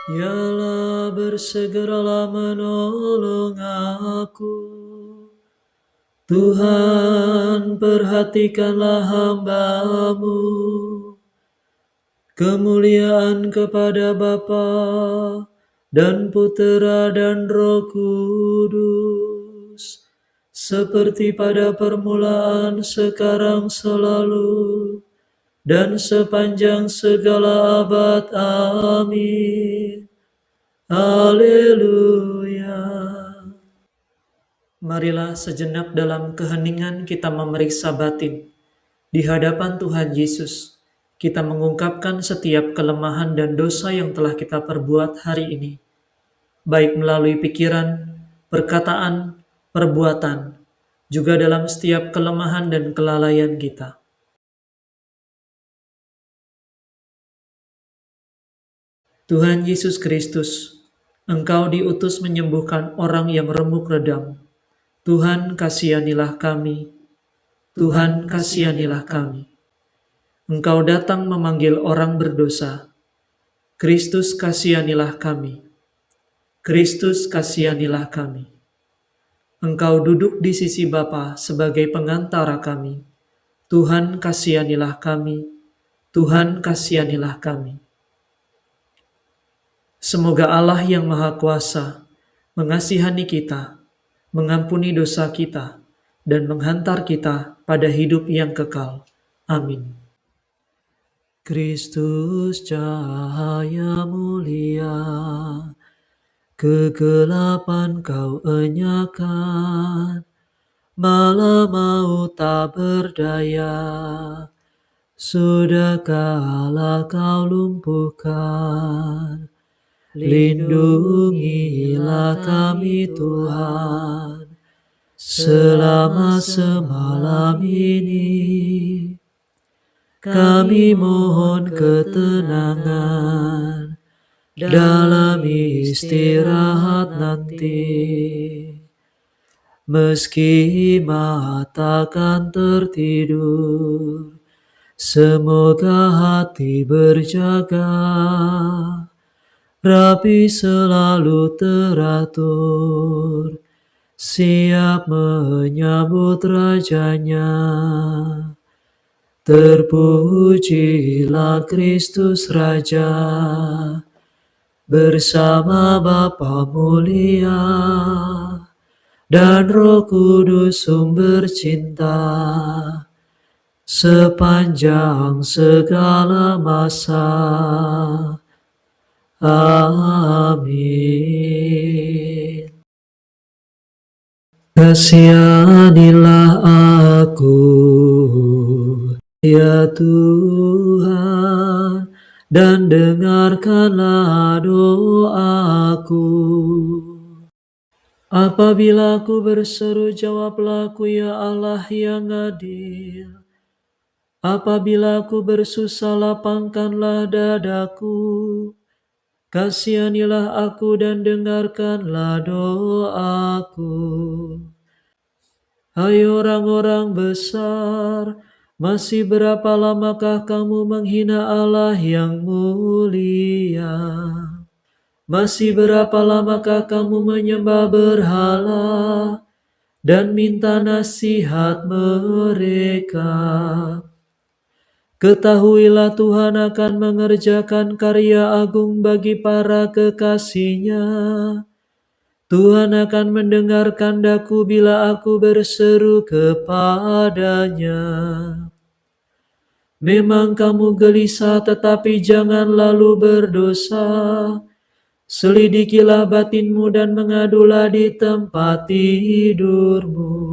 Ya bersegeralah menolong aku. Tuhan, perhatikanlah hamba-Mu. Kemuliaan kepada Bapa dan Putera dan Roh Kudus, seperti pada permulaan, sekarang, selalu, dan sepanjang segala abad. Amin. Haleluya. Marilah sejenak dalam keheningan kita memeriksa batin. Di hadapan Tuhan Yesus, kita mengungkapkan setiap kelemahan dan dosa yang telah kita perbuat hari ini, baik melalui pikiran, perkataan, perbuatan, juga dalam setiap kelemahan dan kelalaian kita. Tuhan Yesus Kristus, Engkau diutus menyembuhkan orang yang remuk redam. Tuhan, kasihanilah kami. Tuhan, kasihanilah kami. Engkau datang memanggil orang berdosa. Kristus, kasihanilah kami. Kristus, kasihanilah kami. Engkau duduk di sisi Bapa sebagai pengantara kami. Tuhan, kasihanilah kami. Tuhan, kasihanilah kami. Semoga Allah yang Maha Kuasa mengasihani kita, mengampuni dosa kita, dan menghantar kita pada hidup yang kekal. Amin. Kristus, cahaya mulia, kegelapan Kau enyahkan, malam maut tak berdaya, sudah kalah Kau lumpuhkan. Lindungilah kami Tuhan, selama semalam ini. Kami mohon ketenangan dalam istirahat nanti. Meski mata akan tertidur, semoga hati berjaga, rapi selalu teratur, siap menyambut rajanya. Terpujilah Kristus Raja, bersama Bapa mulia, dan Roh Kudus sumber cinta, sepanjang segala masa. Amin. Kasihanilah aku, ya Tuhan, dan dengarkanlah doaku. Apabila aku berseru, jawablah aku, ya Allah yang adil. Apabila aku bersusah, lapangkanlah dadaku. Kasihanilah aku dan dengarkanlah doaku. Hai orang-orang besar, masih berapa lamakah kamu menghina Allah yang mulia? Masih berapa lamakah kamu menyembah berhala dan minta nasihat mereka? Ketahuilah Tuhan akan mengerjakan karya agung bagi para kekasih-Nya. Tuhan akan mendengarkan daku bila aku berseru kepada-Nya. Memang kamu gelisah, tetapi jangan lalu berdosa. Selidikilah batinmu dan mengadulah di tempat tidurmu.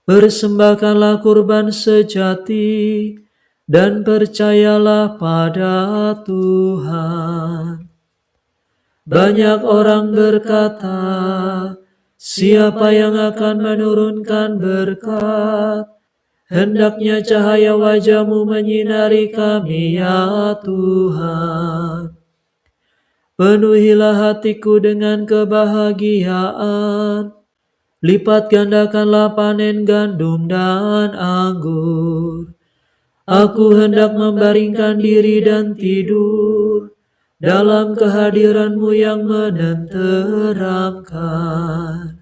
Persembahkanlah kurban sejati dan percayalah pada Tuhan. Banyak orang berkata, siapa yang akan menurunkan berkat? Hendaknya cahaya wajah-Mu menyinari kami, ya Tuhan. Penuhilah hatiku dengan kebahagiaan. Lipat gandakanlah panen gandum dan anggur. Aku hendak membaringkan diri dan tidur, dalam kehadiran-Mu yang menenteramkan.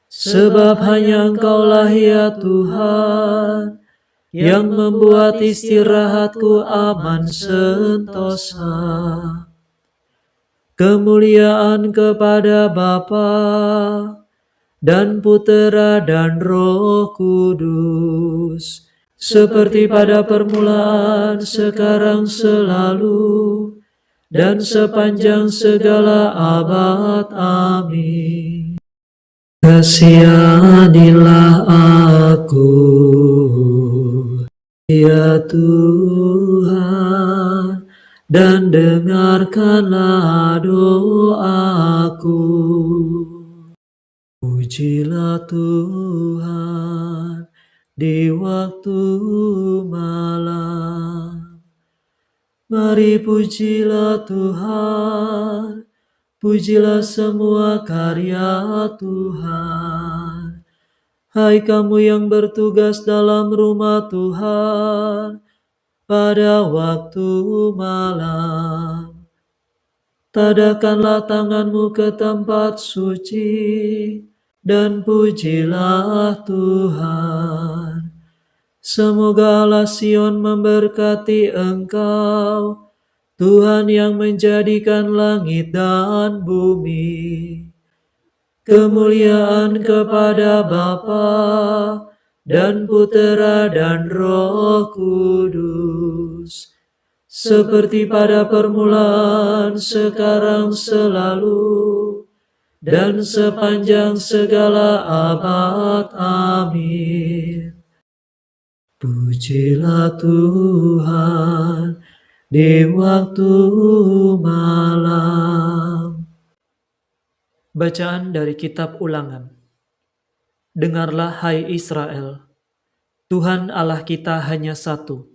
Sebab hanya Engkaulah ya Tuhan, yang membuat istirahatku aman sentosa. Kemuliaan kepada Bapa dan Putera dan Roh Kudus, seperti pada permulaan, sekarang, selalu, dan sepanjang segala abad. Amin. Kasihanilah aku, ya Tuhan, dan dengarkanlah doaku. Pujilah Tuhan di waktu malam. Mari pujilah Tuhan, pujilah semua karya Tuhan. Hai kamu yang bertugas dalam rumah Tuhan pada waktu malam, tadahkanlah tanganmu ke tempat suci dan pujilah Tuhan. Semoga Allah Sion memberkati engkau, Tuhan yang menjadikan langit dan bumi. Kemuliaan kepada Bapa dan Putera dan Roh Kudus, seperti pada permulaan, sekarang, selalu, dan sepanjang segala abad. Amin. Pujilah Tuhan di waktu malam. Bacaan dari Kitab Ulangan. Dengarlah hai Israel, Tuhan Allah kita hanya satu.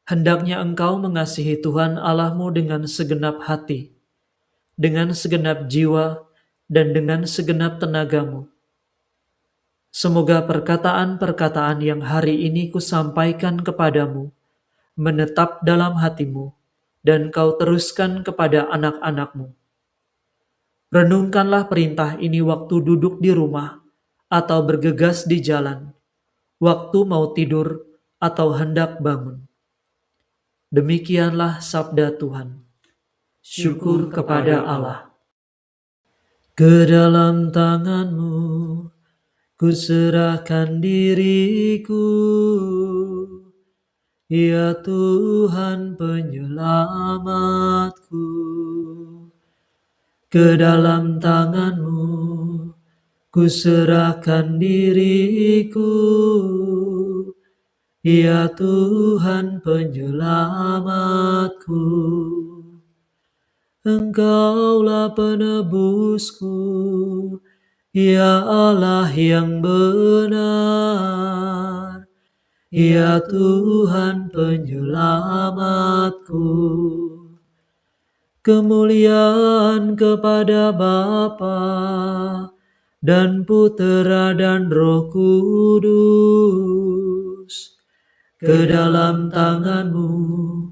Hendaknya engkau mengasihi Tuhan Allahmu dengan segenap hati, dengan segenap jiwa, dan dengan segenap tenagamu. Semoga perkataan-perkataan yang hari ini kusampaikan kepadamu menetap dalam hatimu, dan kau teruskan kepada anak-anakmu. Renungkanlah perintah ini waktu duduk di rumah, atau bergegas di jalan, waktu mau tidur, atau hendak bangun. Demikianlah sabda Tuhan. Syukur kepada Allah. Ke dalam tangan-Mu kuserahkan diriku, ya Tuhan penyelamatku. Ke dalam tangan-Mu kuserahkan diriku, ya Tuhan penyelamatku. Engkaulah penebusku, ya Allah yang benar, ya Tuhan penyelamatku. Kemuliaan kepada Bapa dan Putera dan Roh Kudus. Ke dalam tangan-Mu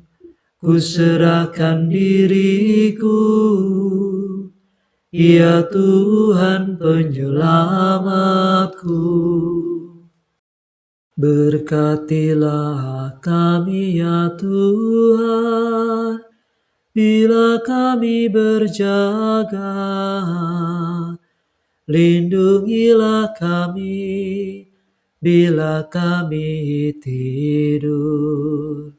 kuserahkan diriku, ya Tuhan penyelamatku. Berkatilah kami ya Tuhan, bila kami berjaga. Lindungilah kami bila kami tidur.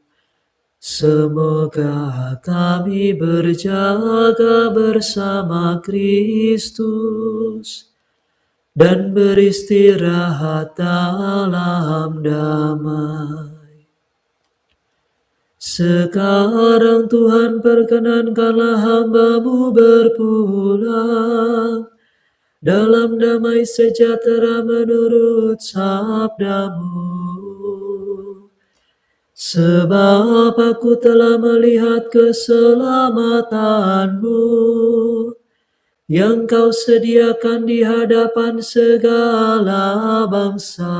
Semoga kami berjaga bersama Kristus dan beristirahat dalam damai. Sekarang Tuhan perkenankanlah hamba-Mu berpulang dalam damai sejahtera menurut sabda-Mu. Sebab aku telah melihat keselamatan-Mu yang Kau sediakan di hadapan segala bangsa.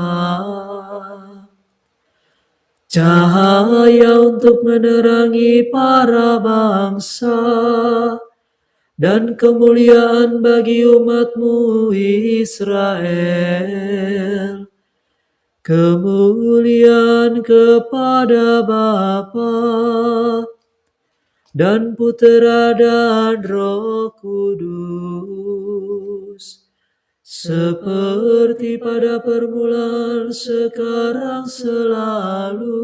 cahaya untuk menerangi para bangsa, dan kemuliaan bagi umat-Mu Israel. Kemuliaan kepada Bapa dan Putera dan Roh Kudus, seperti pada permulaan, sekarang, selalu,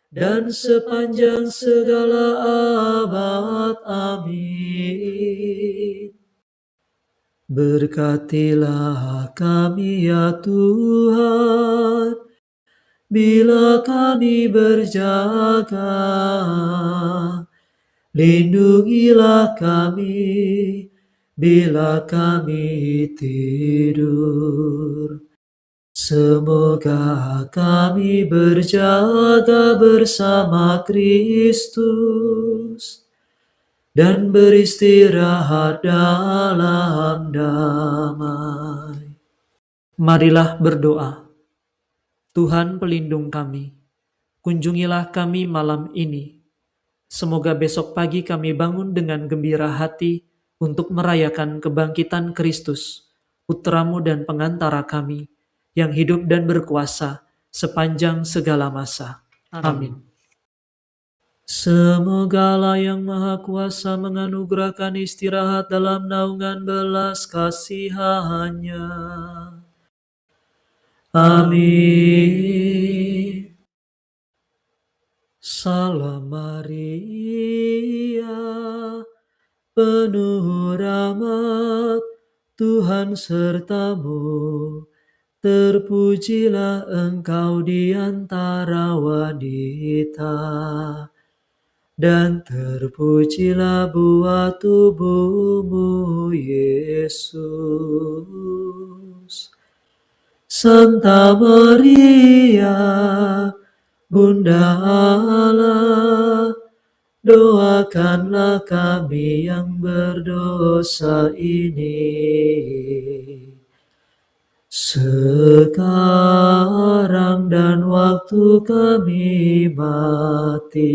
dan sepanjang segala abad. Amin. Berkatilah kami ya Tuhan, bila kami berjaga. Lindungilah kami bila kami tidur. Semoga kami berjaga bersama Kristus dan beristirahat dalam damai. Marilah berdoa. Tuhan pelindung kami, kunjungilah kami malam ini. Semoga besok pagi kami bangun dengan gembira hati untuk merayakan kebangkitan Kristus, Putra-Mu dan pengantara kami, yang hidup dan berkuasa sepanjang segala masa. Amin. Semoga Allah yang Maha Kuasa menganugerahkan istirahat dalam naungan belas kasihan-Nya. Amin. Salam Maria, penuh rahmat, Tuhan serta-Mu. Terpujilah Engkau di antara wanita, dan terpujilah buah tubuh-Mu, Yesus. Santa Maria, Bunda Allah, doakanlah kami yang berdosa ini, sekarang dan waktu kami mati.